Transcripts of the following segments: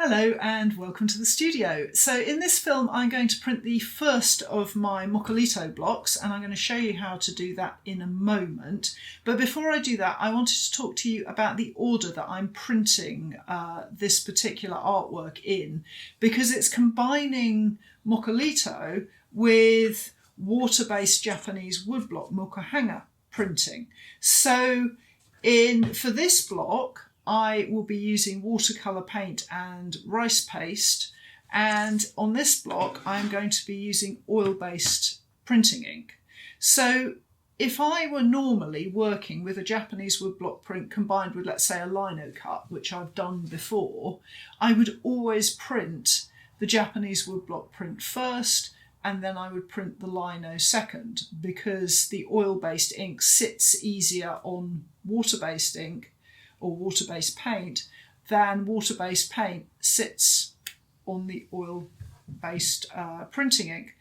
Hello and welcome to the studio. So in this film I'm going to print the first of my Mokulito blocks, and I'm going to show you how to do that in a moment. But before I do that, I wanted to talk to you about the order that I'm printing this particular artwork in, because it's combining Mokulito with water-based Japanese woodblock Mokuhanga printing. So for this block I will be using watercolour paint and rice paste, and on this block I'm going to be using oil-based printing ink. So if I were normally working with a Japanese woodblock print combined with, let's say, a lino cut, which I've done before, I would always print the Japanese woodblock print first, and then I would print the lino second, because the oil-based ink sits easier on water-based ink or water-based paint than water-based paint sits on the oil-based printing ink.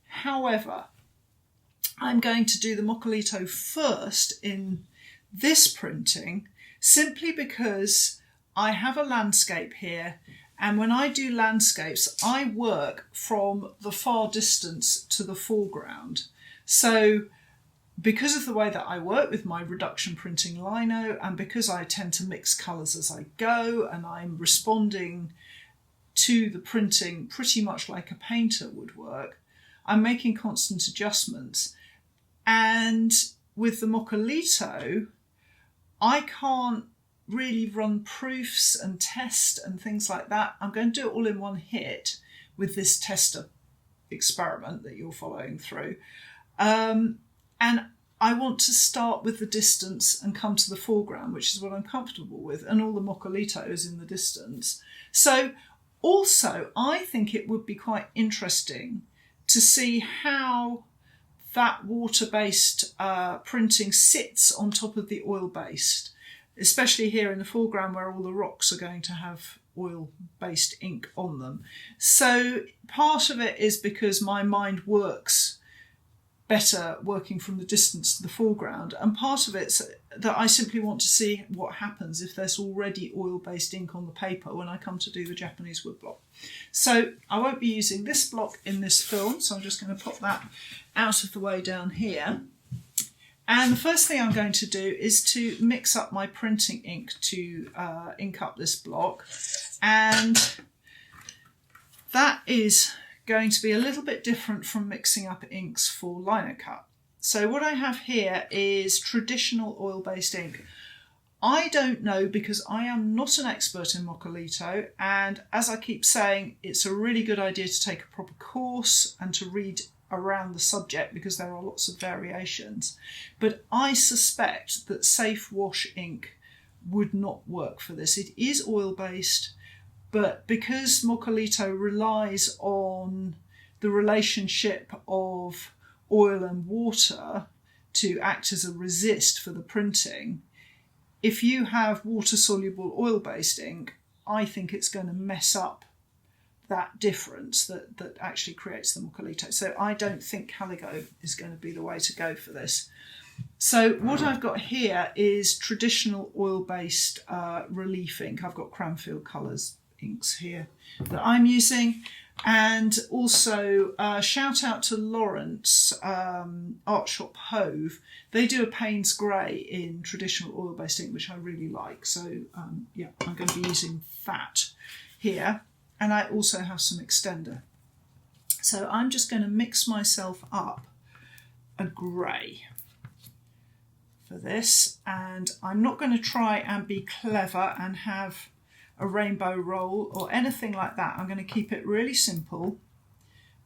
However, I'm going to do the Mokulito first in this printing simply because I have a landscape here, and when I do landscapes I work from the far distance to the foreground. So because of the way that I work with my reduction printing lino, and because I tend to mix colours as I go, and I'm responding to the printing pretty much like a painter would work, I'm making constant adjustments. And with the Mokulito, I can't really run proofs and test and things like that. I'm going to do it all in one hit with this tester experiment that you're following through. And I want to start with the distance and come to the foreground, which is what I'm comfortable with, and all the Mokulito is in the distance. So also, I think it would be quite interesting to see how that water-based printing sits on top of the oil-based, especially here in the foreground where all the rocks are going to have oil-based ink on them. So part of it is because my mind works better working from the distance to the foreground, and part of it's that I simply want to see what happens if there's already oil-based ink on the paper when I come to do the Japanese woodblock. So I won't be using this block in this film, so I'm just going to pop that out of the way down here. And the first thing I'm going to do is to mix up my printing ink to ink up this block, and that is going to be a little bit different from mixing up inks for lino cut. So what I have here is traditional oil-based ink. I don't know, because I am not an expert in Mokulito, and as I keep saying, it's a really good idea to take a proper course and to read around the subject because there are lots of variations. But I suspect that safe wash ink would not work for this. It is oil-based, but because Mokulito relies on the relationship of oil and water to act as a resist for the printing, if you have water-soluble oil-based ink, I think it's going to mess up that difference that actually creates the Mokulito. So I don't think Calico is going to be the way to go for this. So what I've got here is traditional oil-based relief ink. I've got Cranfield colours inks here that I'm using, and also shout out to Lawrence Art Shop Hove. They do a Payne's Grey in traditional oil-based ink, which I really like. So yeah, I'm going to be using that here, and I also have some extender. So I'm just going to mix myself up a grey for this, and I'm not going to try and be clever and have a rainbow roll or anything like that. I'm going to keep it really simple,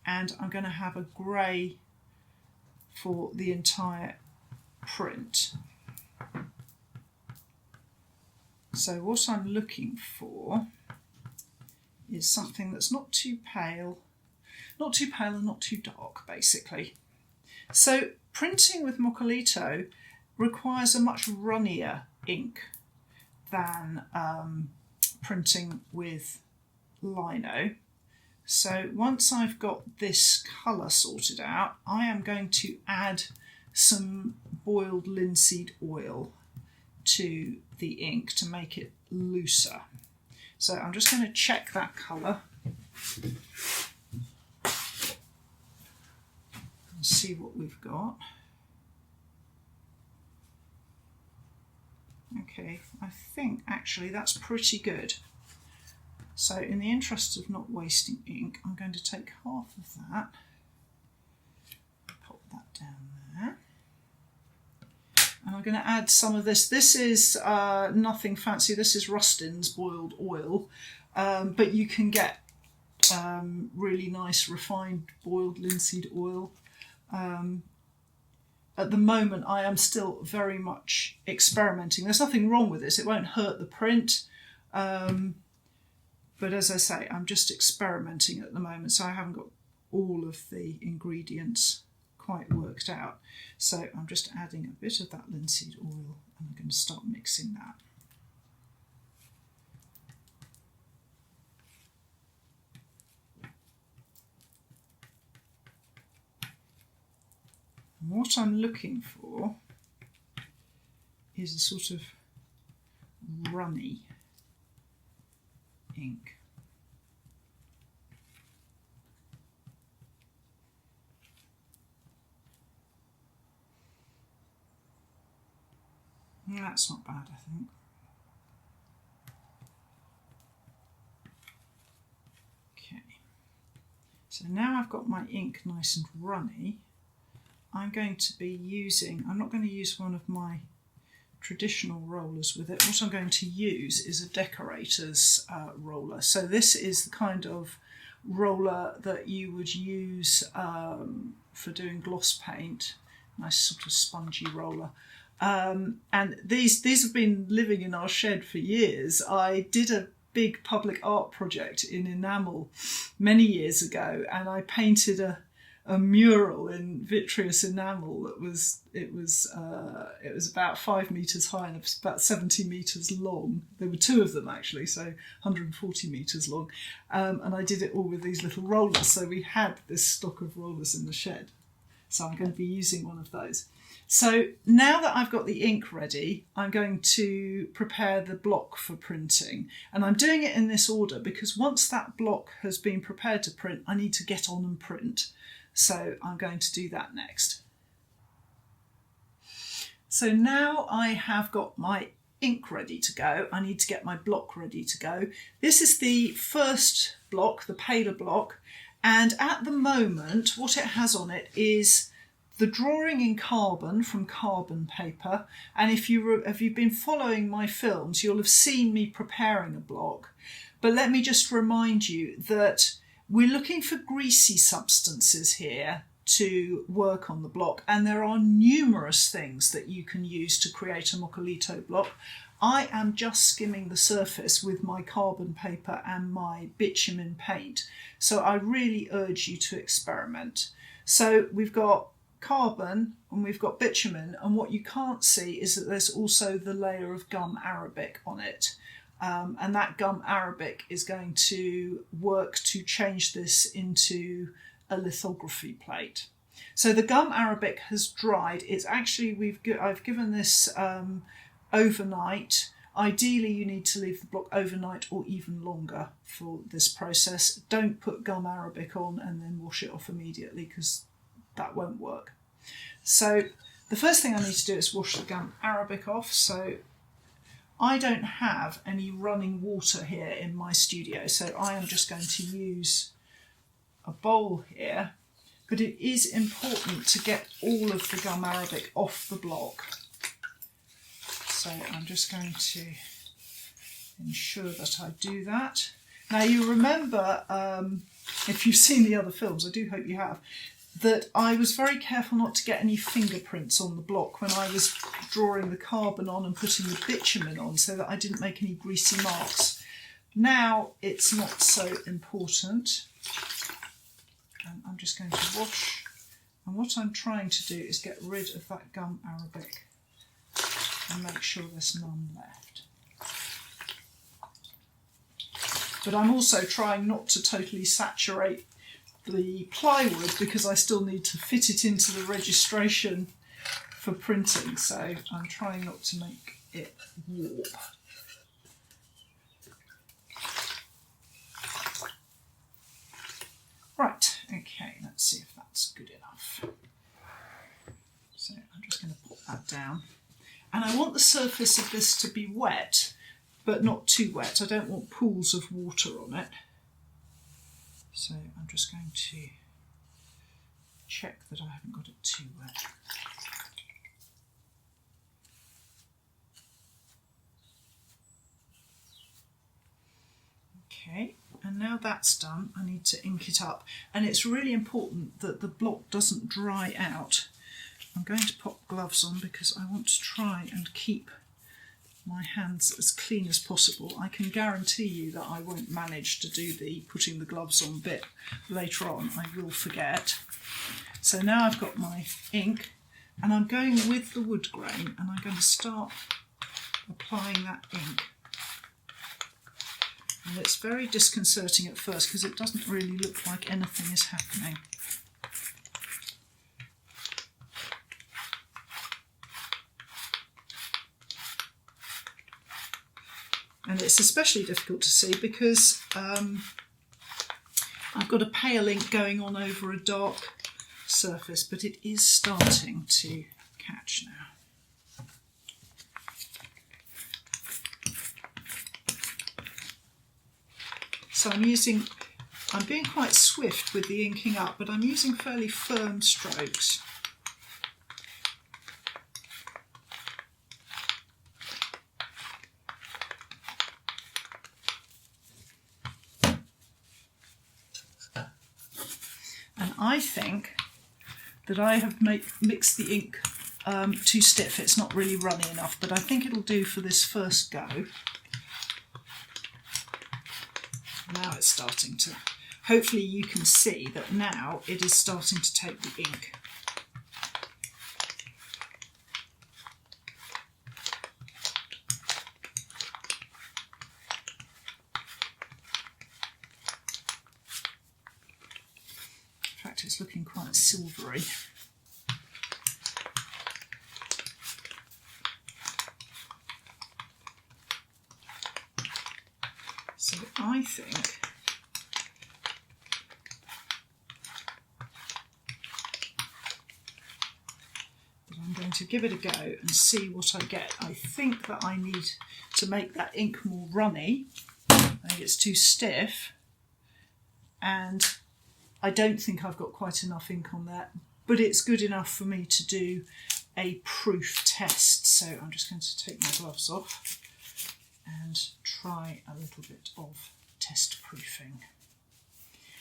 and I'm going to have a grey for the entire print. So what I'm looking for is something that's not too pale and not too dark, basically. So printing with Mokulito requires a much runnier ink than printing with lino. So once I've got this colour sorted out, I am going to add some boiled linseed oil to the ink to make it looser. So I'm just going to check that colour and see what we've got. Okay, I think actually that's pretty good. So in the interest of not wasting ink, I'm going to take half of that, pop that down there, and I'm going to add some of this. This is nothing fancy, this is Rustin's boiled oil, but you can get really nice refined boiled linseed oil. At the moment I am still very much experimenting. There's nothing wrong with this, it won't hurt the print. But as I say, I'm just experimenting at the moment, so I haven't got all of the ingredients quite worked out. So I'm just adding a bit of that linseed oil and I'm going to start mixing that. And what I'm looking for is a sort of runny ink. That's not bad, I think. Okay, so now I've got my ink nice and runny, I'm going to be using, I'm not going to use one of my traditional rollers with it. What I'm going to use is a decorator's roller. So this is the kind of roller that you would use for doing gloss paint, nice sort of spongy roller. And these have been living in our shed for years. I did a big public art project in enamel many years ago, and I painted a mural in vitreous enamel that was about 5 meters high and about 70 meters long. There were two of them actually, so 140 meters long, and I did it all with these little rollers. So we had this stock of rollers in the shed, so I'm going to be using one of those. So now that I've got the ink ready, I'm going to prepare the block for printing, and I'm doing it in this order because once that block has been prepared to print, I need to get on and print. So I'm going to do that next. So now I have got my ink ready to go. I need to get my block ready to go. This is the first block, the paler block, and at the moment what it has on it is the drawing in carbon from carbon paper. And if you've been following my films, you'll have seen me preparing a block. But let me just remind you that we're looking for greasy substances here to work on the block, and there are numerous things that you can use to create a Mokulito block. I am just skimming the surface with my carbon paper and my bitumen paint, so I really urge you to experiment. So we've got carbon and we've got bitumen, and what you can't see is that there's also the layer of gum arabic on it. And that gum arabic is going to work to change this into a lithography plate. So the gum arabic has dried. It's actually, I've given this overnight. Ideally you need to leave the block overnight or even longer for this process. Don't put gum arabic on and then wash it off immediately, because that won't work. So the first thing I need to do is wash the gum arabic off. So I don't have any running water here in my studio, so I am just going to use a bowl here, but it is important to get all of the gum arabic off the block. So I'm just going to ensure that I do that. Now you remember, if you've seen the other films, I do hope you have, that I was very careful not to get any fingerprints on the block when I was drawing the carbon on and putting the bitumen on, so that I didn't make any greasy marks. Now it's not so important. And I'm just going to wash, and what I'm trying to do is get rid of that gum arabic and make sure there's none left. But I'm also trying not to totally saturate the plywood, because I still need to fit it into the registration for printing, so I'm trying not to make it warp. Okay, let's see if that's good enough. So I'm just going to put that down. And I want the surface of this to be wet, but not too wet. I don't want pools of water on it. So I'm just going to check that I haven't got it too wet. Okay, and now that's done, I need to ink it up. And it's really important that the block doesn't dry out. I'm going to pop gloves on because I want to try and keep my hands as clean as possible. I can guarantee you that I won't manage to do the putting the gloves on bit later on. I will forget. So now I've got my ink and I'm going with the wood grain and I'm going to start applying that ink. And it's very disconcerting at first because it doesn't really look like anything is happening. And it's especially difficult to see because I've got a pale ink going on over a dark surface, but it is starting to catch now. So I'm being quite swift with the inking up, but I'm using fairly firm strokes. I think that I have mixed the ink too stiff. It's not really runny enough, but I think it'll do for this first go. Now it's starting to, hopefully you can see that now it is starting to take the ink. It's looking quite silvery. So I think that I'm going to give it a go and see what I get. I think that I need to make that ink more runny. I think it's too stiff, and I don't think I've got quite enough ink on that, but it's good enough for me to do a proof test. So I'm just going to take my gloves off and try a little bit of test proofing.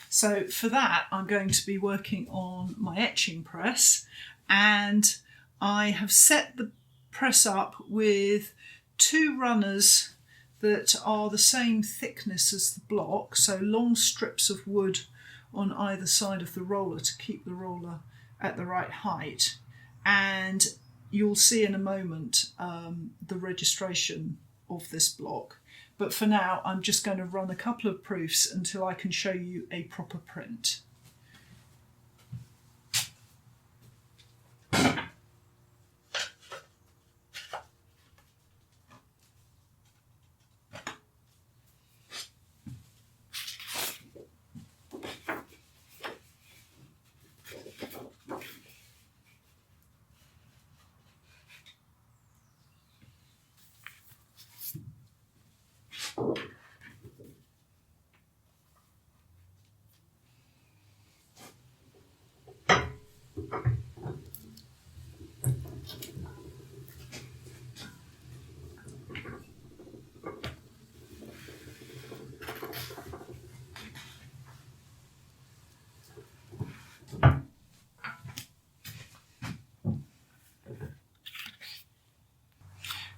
So for that, I'm going to be working on my etching press, and I have set the press up with 2 runners that are the same thickness as the block, so long strips of wood on either side of the roller to keep the roller at the right height. And you'll see in a moment the registration of this block. But for now, I'm just going to run a couple of proofs until I can show you a proper print.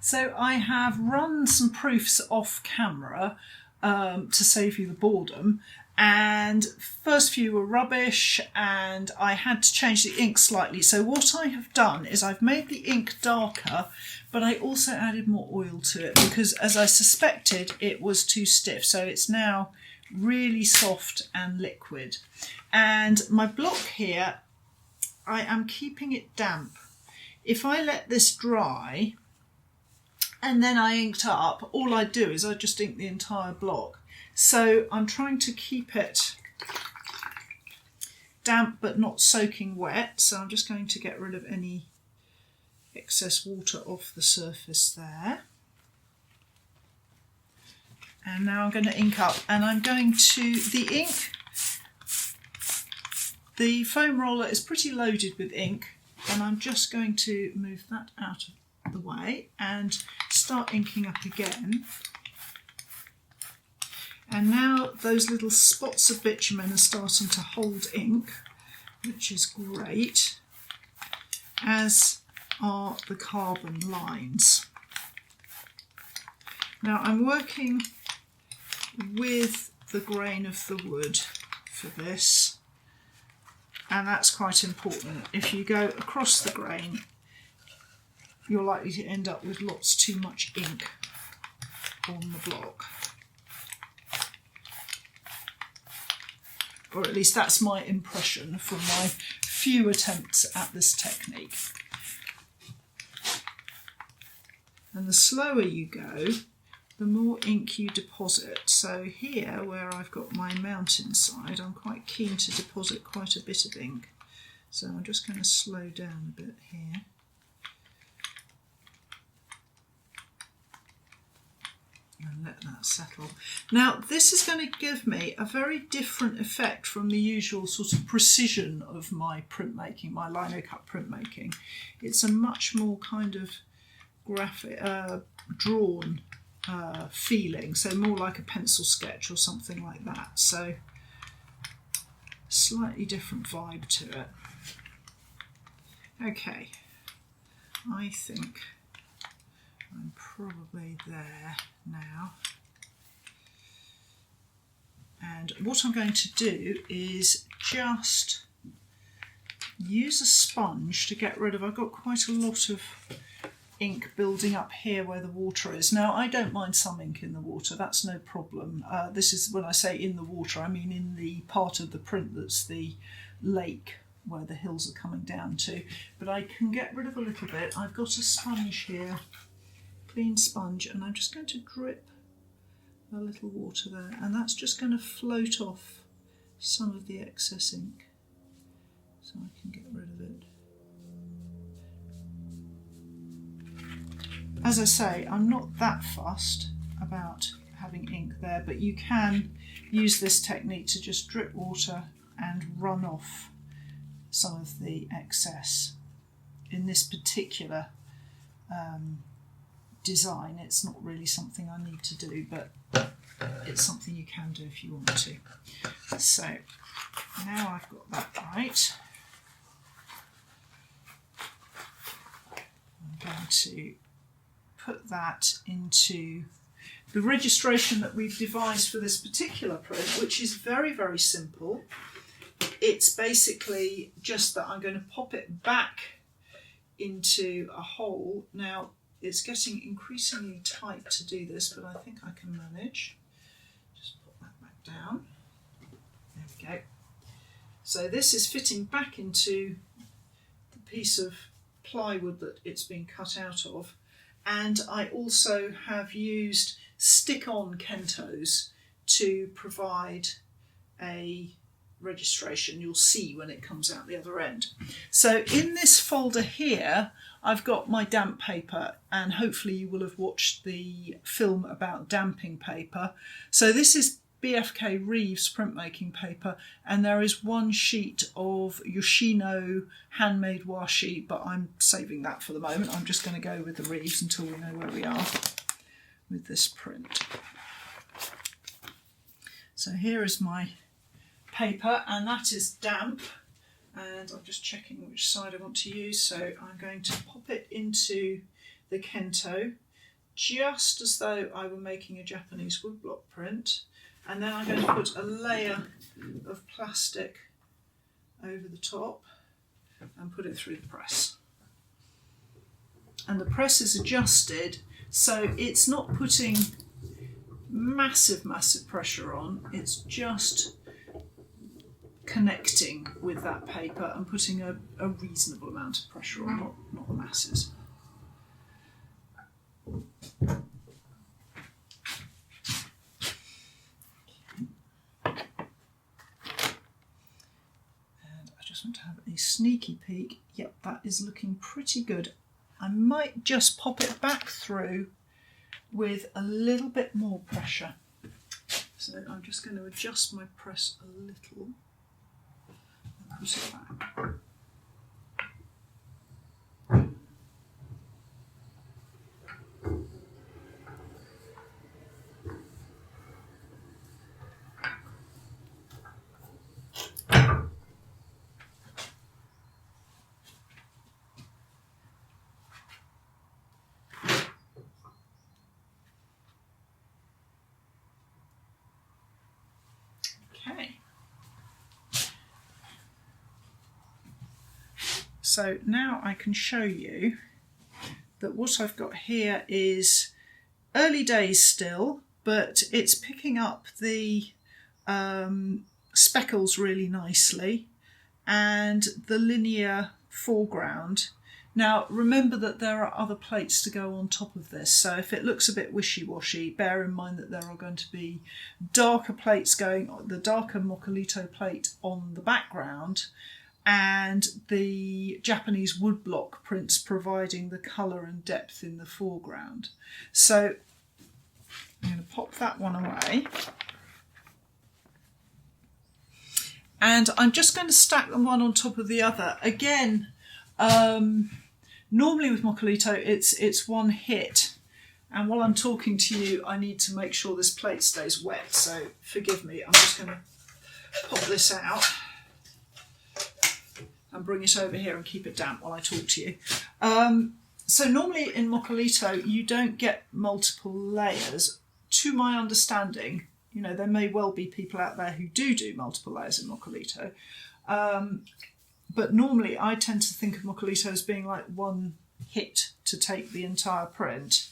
So I have run some proofs off camera to save you the boredom, and first few were rubbish and I had to change the ink slightly. So what I have done is I've made the ink darker, but I also added more oil to it because, as I suspected, it was too stiff. So it's now really soft and liquid. And my block here, I am keeping it damp. If I let this dry and then I inked up, all I do is I just ink the entire block. So I'm trying to keep it damp but not soaking wet, so I'm just going to get rid of any excess water off the surface there. And now I'm going to ink up, and I'm going to, the foam roller is pretty loaded with ink, and I'm just going to move that out of the way and start inking up again. And now those little spots of bitumen are starting to hold ink, which is great, as are the carbon lines. Now I'm working with the grain of the wood for this, and that's quite important. If you go across the grain, you're likely to end up with lots too much ink on the block. Or at least that's my impression from my few attempts at this technique. And the slower you go, the more ink you deposit. So here, where I've got my mountainside, I'm quite keen to deposit quite a bit of ink. So I'm just going to slow down a bit here. And let that settle. Now this is going to give me a very different effect from the usual sort of precision of my printmaking, my lino cut printmaking. It's a much more kind of graphic, drawn feeling, so more like a pencil sketch or something like that. So slightly different vibe to it. Okay, I think I'm probably there now. And what I'm going to do is just use a sponge to get rid of, I've got quite a lot of ink building up here where the water is. Now I don't mind some ink in the water, that's no problem. This is, when I say in the water, I mean in the part of the print that's the lake where the hills are coming down to. But I can get rid of a little bit. I've got a sponge here, clean sponge, and I'm just going to drip a little water there, and that's just going to float off some of the excess ink so I can get rid of it. As I say, I'm not that fussed about having ink there, but you can use this technique to just drip water and run off some of the excess. In this particular design, it's not really something I need to do, but it's something you can do if you want to. So now I've got that right, I'm going to put that into the registration that we've devised for this particular print, which is very, very simple. It's basically just that I'm going to pop it back into a hole. Now it's getting increasingly tight to do this, but I think I can manage. Just put that back down. There we go. So this is fitting back into the piece of plywood that it's been cut out of. And I also have used stick-on kentos to provide a registration. You'll see when it comes out the other end. So in this folder here, I've got my damp paper, and hopefully you will have watched the film about damping paper. So this is BFK Reeves printmaking paper, and there is one sheet of Yoshino handmade washi, but I'm saving that for the moment. I'm just going to go with the Reeves until we know where we are with this print. So here is my paper, and that is damp, and I'm just checking which side I want to use. So I'm going to pop it into the kento, just as though I were making a Japanese woodblock print. And then I'm going to put a layer of plastic over the top and put it through the press. And the press is adjusted so it's not putting massive pressure on, it's just connecting with that paper and putting a reasonable amount of pressure on, not the masses. a sneaky peek. Yep, that is looking pretty good. I might just pop it back through with a little bit more pressure. So I'm just going to adjust my press a little and push it back. Okay. So now I can show you that what I've got here is early days still, but it's picking up the speckles really nicely and the linear foreground. Now remember that there are other plates to go on top of this, so if it looks a bit wishy-washy, bear in mind that there are going to be darker plates going on, the darker Mokulito plate on the background, and the Japanese woodblock prints providing the colour and depth in the foreground. So I'm going to pop that one away. And I'm just going to stack them one on top of the other. Again, normally with Mokulito, it's one hit. And while I'm talking to you, I need to make sure this plate stays wet. So forgive me, I'm just going to pop this out and bring it over here and keep it damp while I talk to you. So normally in Mokulito, you don't get multiple layers. To my understanding, you know, there may well be people out there who do multiple layers in Mokulito. But normally I tend to think of Mokulito as being like one hit to take the entire print.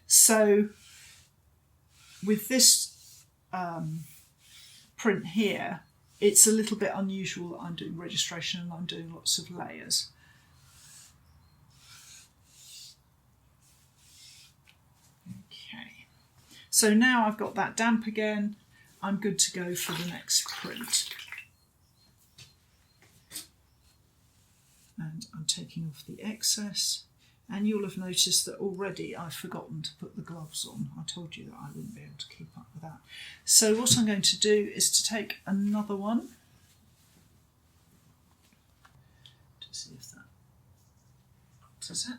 So with this print here, it's a little bit unusual that I'm doing registration and I'm doing lots of layers. Okay, so now I've got that damp again, I'm good to go for the next print. And I'm taking off the excess, and you'll have noticed that already I've forgotten to put the gloves on. I told you that I wouldn't be able to keep up with that. So what I'm going to do is to take another one to see if that does it.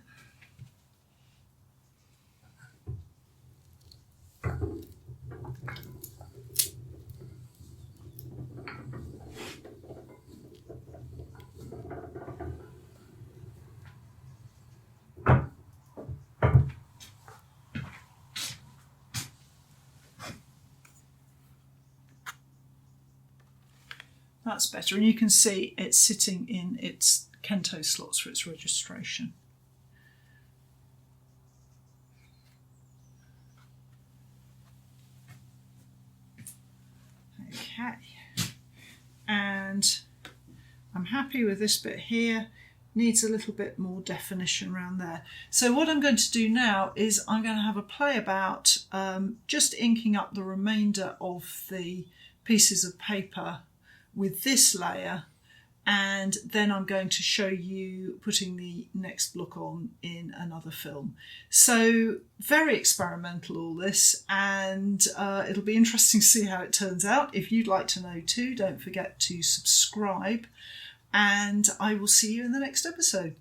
That's better, and you can see it's sitting in its kento slots for its registration. Okay, and I'm happy with this bit here. Needs a little bit more definition around there. So what I'm going to do now is I'm going to have a play about just inking up the remainder of the pieces of paper with this layer, and then I'm going to show you putting the next block on in another film. So very experimental all this, and it'll be interesting to see how it turns out. If you'd like to know too, don't forget to subscribe, and I will see you in the next episode.